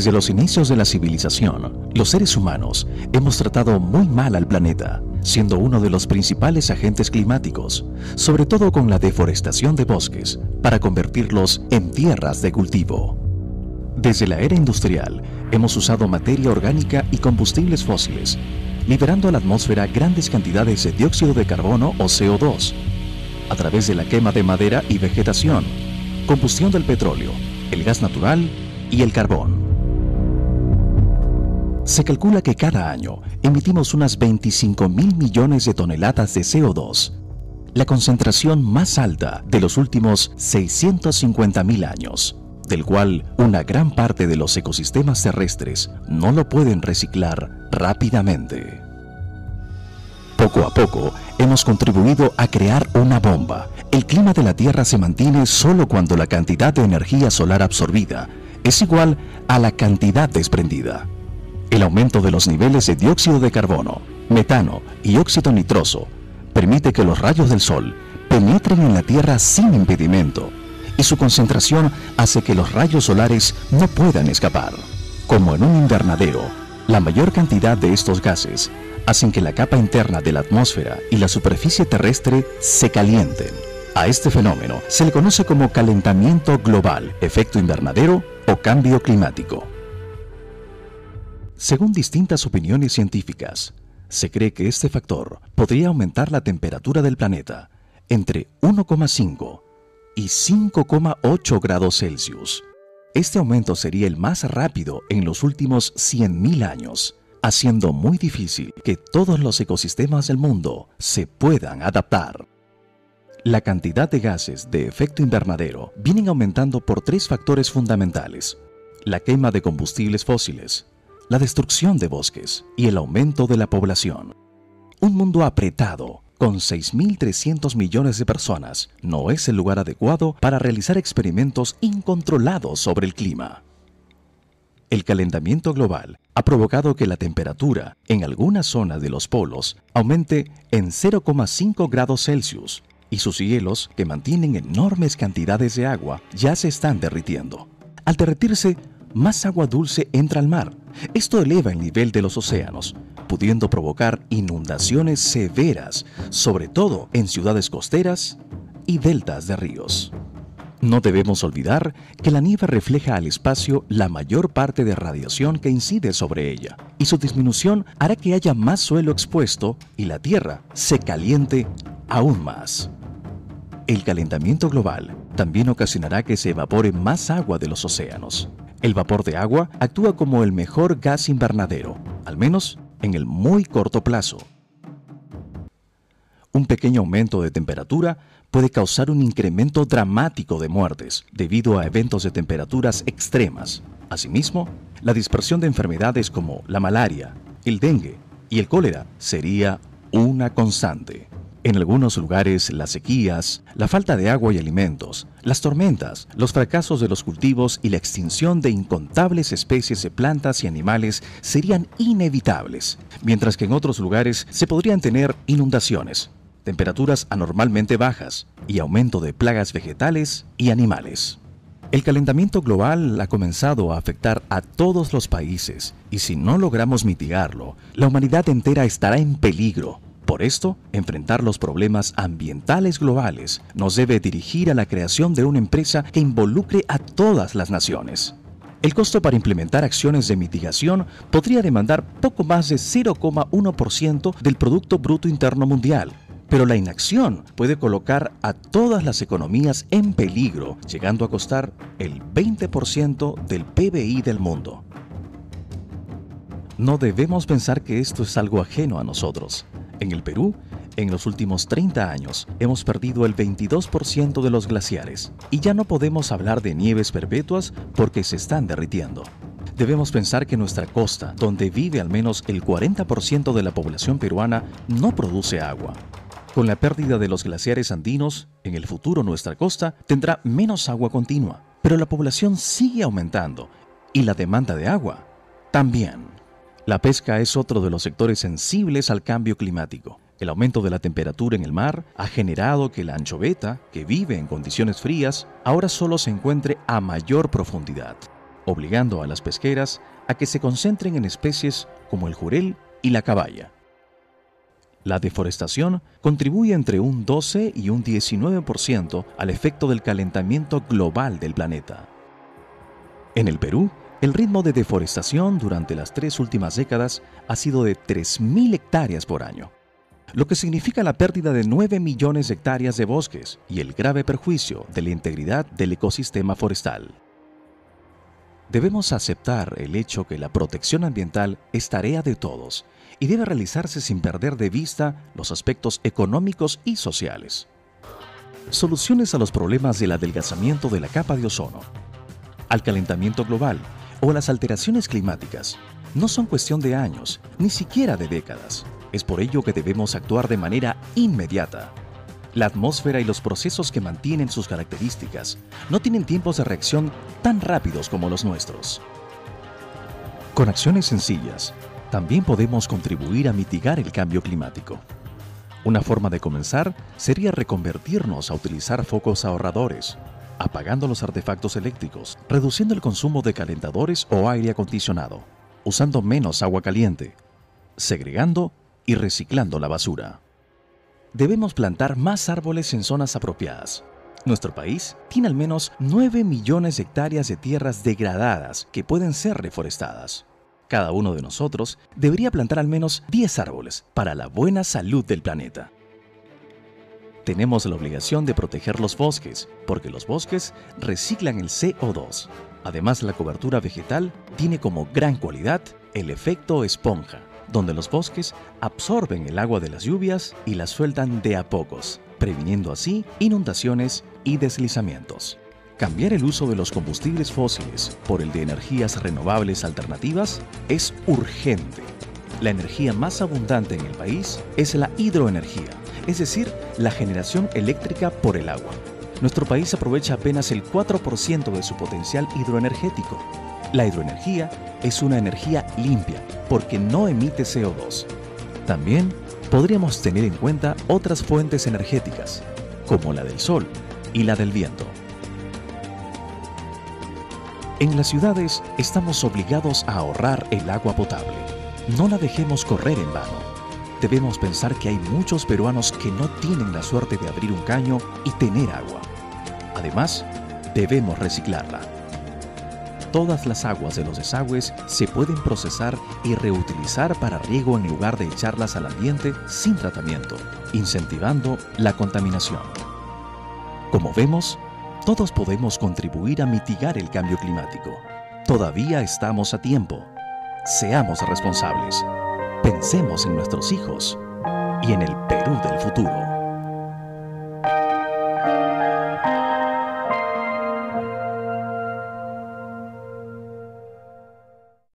Desde los inicios de la civilización, los seres humanos hemos tratado muy mal al planeta, siendo uno de los principales agentes climáticos, sobre todo con la deforestación de bosques, para convertirlos en tierras de cultivo. Desde la era industrial, hemos usado materia orgánica y combustibles fósiles, liberando a la atmósfera grandes cantidades de dióxido de carbono o CO2, a través de la quema de madera y vegetación, combustión del petróleo, el gas natural y el carbón. Se calcula que cada año emitimos unas 25.000 millones de toneladas de CO2, la concentración más alta de los últimos 650.000 años, del cual una gran parte de los ecosistemas terrestres no lo pueden reciclar rápidamente. Poco a poco hemos contribuido a crear una bomba. El clima de la Tierra se mantiene solo cuando la cantidad de energía solar absorbida es igual a la cantidad desprendida. El aumento de los niveles de dióxido de carbono, metano y óxido nitroso permite que los rayos del sol penetren en la Tierra sin impedimento, y su concentración hace que los rayos solares no puedan escapar. Como en un invernadero, la mayor cantidad de estos gases hacen que la capa interna de la atmósfera y la superficie terrestre se calienten. A este fenómeno se le conoce como calentamiento global, efecto invernadero o cambio climático. Según distintas opiniones científicas, se cree que este factor podría aumentar la temperatura del planeta entre 1,5 y 5,8 grados Celsius. Este aumento sería el más rápido en los últimos 100.000 años, haciendo muy difícil que todos los ecosistemas del mundo se puedan adaptar. La cantidad de gases de efecto invernadero vienen aumentando por tres factores fundamentales: la quema de combustibles fósiles, la destrucción de bosques y el aumento de la población. Un mundo apretado, con 6.300 millones de personas, no es el lugar adecuado para realizar experimentos incontrolados sobre el clima. El calentamiento global ha provocado que la temperatura en algunas zonas de los polos aumente en 0,5 grados Celsius, y sus hielos, que mantienen enormes cantidades de agua, ya se están derritiendo. Al derretirse, más agua dulce entra al mar. Esto eleva el nivel de los océanos, pudiendo provocar inundaciones severas, sobre todo en ciudades costeras y deltas de ríos. No debemos olvidar que la nieve refleja al espacio la mayor parte de radiación que incide sobre ella, y su disminución hará que haya más suelo expuesto y la Tierra se caliente aún más. El calentamiento global también ocasionará que se evapore más agua de los océanos. El vapor de agua actúa como el mejor gas invernadero, al menos en el muy corto plazo. Un pequeño aumento de temperatura puede causar un incremento dramático de muertes debido a eventos de temperaturas extremas. Asimismo, la dispersión de enfermedades como la malaria, el dengue y el cólera sería una constante. En algunos lugares, las sequías, la falta de agua y alimentos, las tormentas, los fracasos de los cultivos y la extinción de incontables especies de plantas y animales serían inevitables, mientras que en otros lugares se podrían tener inundaciones, temperaturas anormalmente bajas y aumento de plagas vegetales y animales. El calentamiento global ha comenzado a afectar a todos los países, y si no logramos mitigarlo, la humanidad entera estará en peligro. Por esto, enfrentar los problemas ambientales globales nos debe dirigir a la creación de una empresa que involucre a todas las naciones. El costo para implementar acciones de mitigación podría demandar poco más de 0,1% del Producto Bruto Interno Mundial, pero la inacción puede colocar a todas las economías en peligro, llegando a costar el 20% del PBI del mundo. No debemos pensar que esto es algo ajeno a nosotros. En el Perú, en los últimos 30 años, hemos perdido el 22% de los glaciares y ya no podemos hablar de nieves perpetuas porque se están derritiendo. Debemos pensar que nuestra costa, donde vive al menos el 40% de la población peruana, no produce agua. Con la pérdida de los glaciares andinos, en el futuro nuestra costa tendrá menos agua continua, pero la población sigue aumentando y la demanda de agua también. La pesca es otro de los sectores sensibles al cambio climático. El aumento de la temperatura en el mar ha generado que la anchoveta, que vive en condiciones frías, ahora solo se encuentre a mayor profundidad. obligando a las pesqueras a que se concentren en especies como el jurel y la caballa. La deforestación contribuye entre un 12 y un 19% al efecto del calentamiento global del planeta. En el Perú, el ritmo de deforestación durante las 3 últimas décadas ha sido de 3.000 hectáreas por año, lo que significa la pérdida de 9 millones de hectáreas de bosques y el grave perjuicio de la integridad del ecosistema forestal. Debemos aceptar el hecho que la protección ambiental es tarea de todos y debe realizarse sin perder de vista los aspectos económicos y sociales. Soluciones a los problemas del adelgazamiento de la capa de ozono, al calentamiento global o a las alteraciones climáticas no son cuestión de años, ni siquiera de décadas. Es por ello que debemos actuar de manera inmediata. La atmósfera y los procesos que mantienen sus características no tienen tiempos de reacción tan rápidos como los nuestros. Con acciones sencillas, también podemos contribuir a mitigar el cambio climático. Una forma de comenzar sería reconvertirnos a utilizar focos ahorradores, apagando los artefactos eléctricos, reduciendo el consumo de calentadores o aire acondicionado, usando menos agua caliente, segregando y reciclando la basura. Debemos plantar más árboles en zonas apropiadas. Nuestro país tiene al menos 9 millones de hectáreas de tierras degradadas que pueden ser reforestadas. Cada uno de nosotros debería plantar al menos 10 árboles para la buena salud del planeta. Tenemos la obligación de proteger los bosques, porque los bosques reciclan el CO2. Además, la cobertura vegetal tiene como gran cualidad el efecto esponja, donde los bosques absorben el agua de las lluvias y la sueltan de a pocos, previniendo así inundaciones y deslizamientos. Cambiar el uso de los combustibles fósiles por el de energías renovables alternativas es urgente. La energía más abundante en el país es la hidroenergía, es decir, la generación eléctrica por el agua. Nuestro país aprovecha apenas el 4% de su potencial hidroenergético. La hidroenergía es una energía limpia porque no emite CO2. También podríamos tener en cuenta otras fuentes energéticas, como la del sol y la del viento. En las ciudades estamos obligados a ahorrar el agua potable. No la dejemos correr en vano. Debemos pensar que hay muchos peruanos que no tienen la suerte de abrir un caño y tener agua. Además, debemos reciclarla. Todas las aguas de los desagües se pueden procesar y reutilizar para riego en lugar de echarlas al ambiente sin tratamiento, incentivando la contaminación. Como vemos, todos podemos contribuir a mitigar el cambio climático. Todavía estamos a tiempo. Seamos responsables. Pensemos en nuestros hijos y en el Perú del futuro.